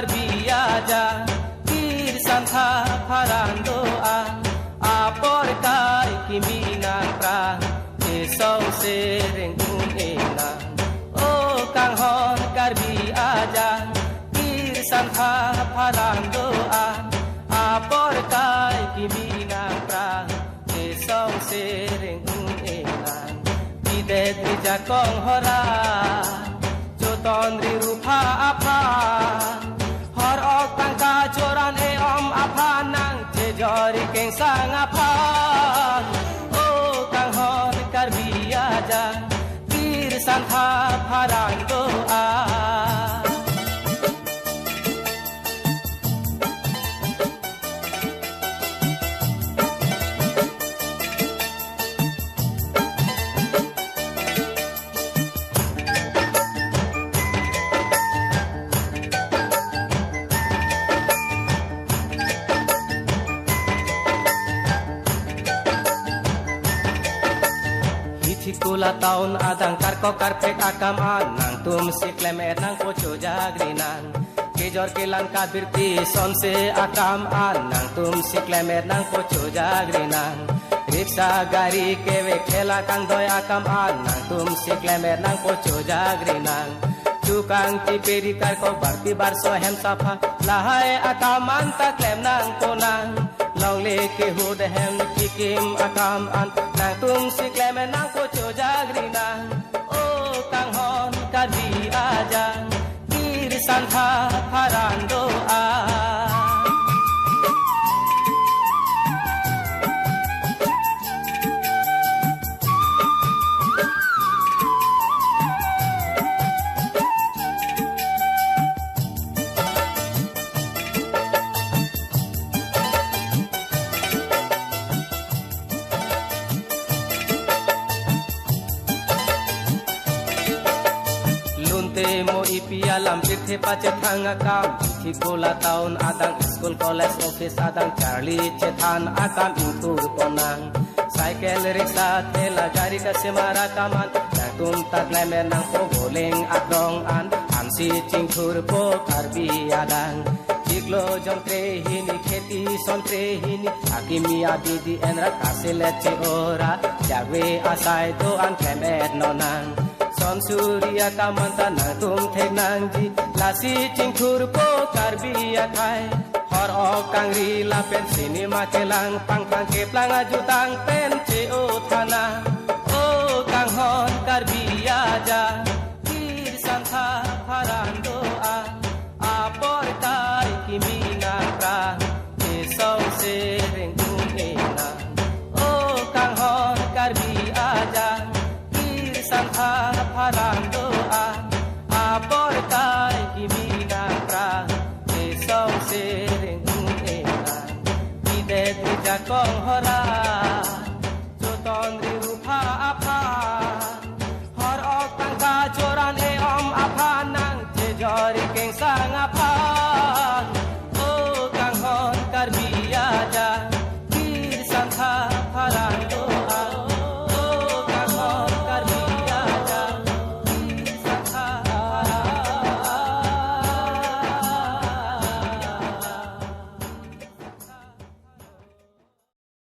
karbiaja tir santha farandoa apor kai kiminang pra esau sereng kunena o kanghon karbiaja tir santha farandoa apor kai kiminang pra esau sereng kunena bidet bijakong hora ton rirupa apa har ok tangka joran e om apa nang je jori keng sang apa o kang hon karbiaja tir santha pharang doa Kula taun adang karko karpek akam anang tum si klemer nang pocho jagrinang kejor kilan kabirti sonse akam anang tum si klemer nang pocho jagrinang riksa gari kewe khela kang doi akam anang tum si klemer nang pocho jagrinang tukang tiperi karko barti barso hem safa lahai akam anta klem nang konang long le ke hud hem kikim akam an nang tum si klemer nang pocho jagrina o kang hon karbiaja tir santha pharandoa mo ipia lampir the pache thanga kam thikola taun adang school college office adang charlie chethan akam intur ponang cycle ricksha thela gari ka semara kaman tum tak lemer nang po goleng akrong an amsi chingthur po karbi adang Iglo jontre hini kheti sontre hini akimi abidi enra kasile che ora jagwe asai do an kemer nonang son surya kamanta nang tum thek nang ji lasi chingthur po karbi akai hor ok kangri la pen cinema kelang pang pang ke plang ajutang pen che o thana o kang hon karbi aja tir santha pharando a apor kai kimina pra esau sereng kunena o kang hon karbi aja tir santha pharando a apor kai kimina pra esau sereng kunena bidet bijakong hora joton rirupa apa hor ok tangka joran e om apa nang je jori keng sang apa